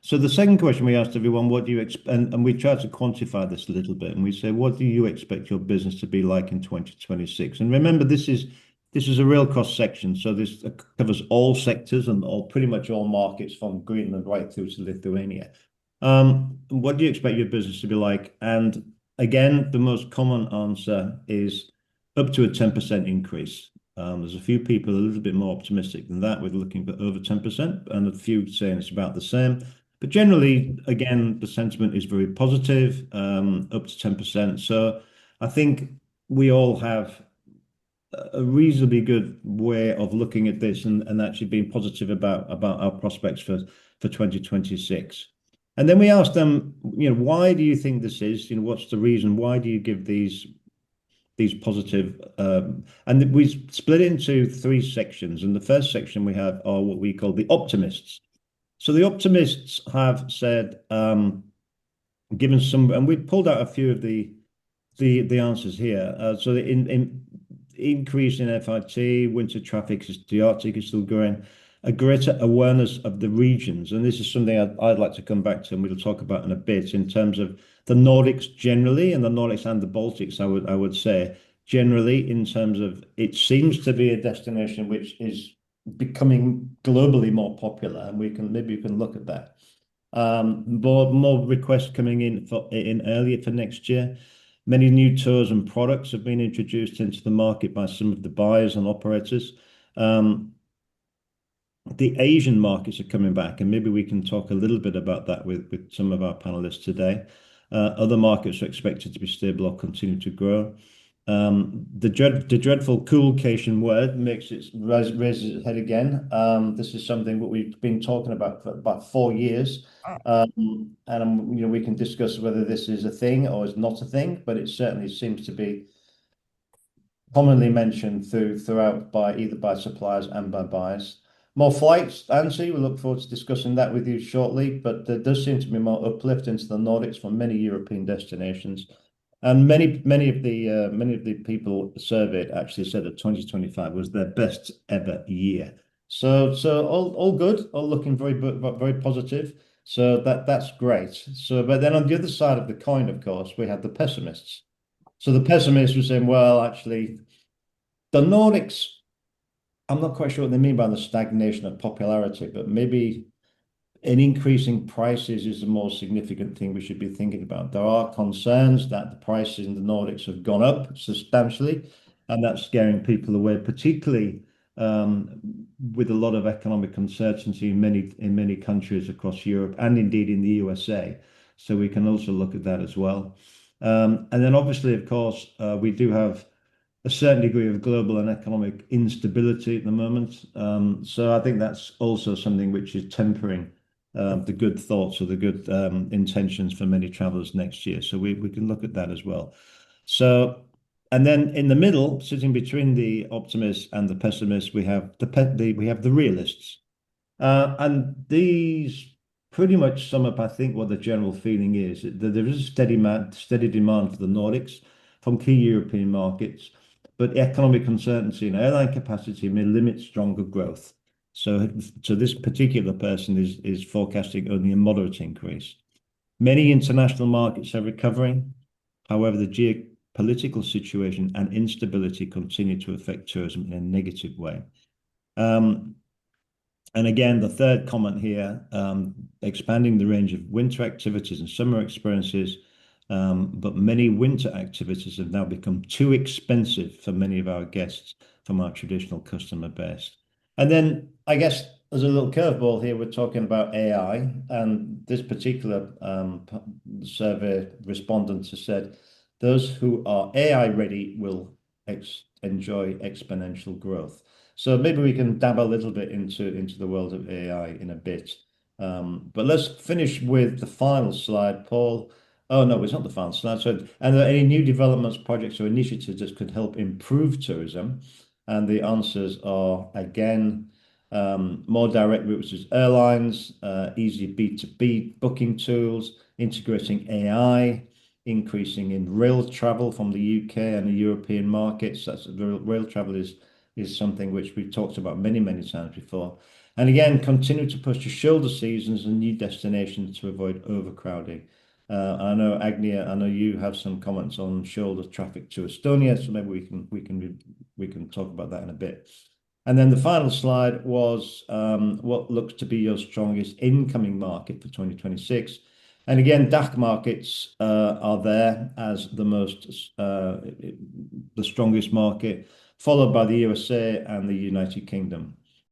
So the second question we asked everyone, what do you expect? And we tried to quantify this a little bit, and we say, what do you expect your business to be like in 2026? And remember, this is a real cross section, so this covers all sectors and all pretty much all markets from Greenland right through to Lithuania. What do you expect your business to be like? And again, the most common answer is up to a 10% increase. There's a few people a little bit more optimistic than that. We're looking for over 10%, and a few saying it's about the same. But generally, again, the sentiment is very positive, up to 10%. So I think we all have a reasonably good way of looking at this and actually being positive about our prospects for 2026. And then we asked them, why do you think this is? What's the reason? Why do you give these positive? And we split it into three sections. And the first section we have are what we call the optimists. So the optimists have said, given some, and we pulled out a few of the answers here. So in increase in FIT, winter traffic, the Arctic is still growing, a greater awareness of the regions. And this is something I'd like to come back to, and we'll talk about in a bit in terms of the Nordics generally, and the Nordics and the Baltics, I would say generally, in terms of it seems to be a destination which is becoming globally more popular, and maybe we can look at that. More requests coming in earlier for next year. Many new tours and products have been introduced into the market by some of the buyers and operators. The Asian markets are coming back, and maybe we can talk a little bit about that with some of our panelists today. Other markets are expected to be stable or continue to grow. The dreadful coolcation word raises its head again. This is something that we've been talking about for about 4 years. And we can discuss whether this is a thing or is not a thing, but it certainly seems to be commonly mentioned throughout either by suppliers and by buyers. More flights, Ansi, we look forward to discussing that with you shortly, but there does seem to be more uplift into the Nordics from many European destinations. And many of the people surveyed actually said that 2025 was their best ever year. So all good, all looking very positive. So that's great. But then on the other side of the coin, of course, we have the pessimists. So the pessimists were saying, well, actually, the Nordics, I'm not quite sure what they mean by the stagnation of popularity, but maybe an increase in prices is the more significant thing we should be thinking about. There are concerns that the prices in the Nordics have gone up substantially, and that's scaring people away, particularly with a lot of economic uncertainty in many countries across Europe and indeed in the USA. So we can also look at that as well. And then obviously, of course, we do have a certain degree of global and economic instability at the moment. So I think that's also something which is tempering the good thoughts or the good intentions for many travelers next year. So we can look at that as well. So, and then in the middle, sitting between the optimists and the pessimists, we have the realists. And these pretty much sum up, I think, what the general feeling is, that there is a steady demand for the Nordics from key European markets, but economic uncertainty and airline capacity may limit stronger growth. So this particular person is forecasting only a moderate increase. Many international markets are recovering. However, the geopolitical situation and instability continue to affect tourism in a negative way. And again, the third comment here, expanding the range of winter activities and summer experiences, but many winter activities have now become too expensive for many of our guests from our traditional customer base. And then I guess there's a little curveball here. We're talking about AI, and this particular survey respondents have said those who are AI ready will enjoy exponential growth. So maybe we can dab a little bit into the world of AI in a bit. But let's finish with the final slide, Paul. Oh, no, it's not the final slide. So, and are there any new developments, projects, or initiatives that could help improve tourism? And the answers are, again, more direct routes as airlines, easy B2B booking tools, integrating AI, increasing in rail travel from the UK and the European markets. Rail travel is something which we've talked about many times before. And again, continue to push to shoulder seasons and new destinations to avoid overcrowding. I know Agnia, I know you have some comments on shoulder traffic to Estonia, so maybe we can talk about that in a bit. And then the final slide was what looks to be your strongest incoming market for 2026. And again, DACH markets are there as the strongest market, followed by the USA and the United Kingdom.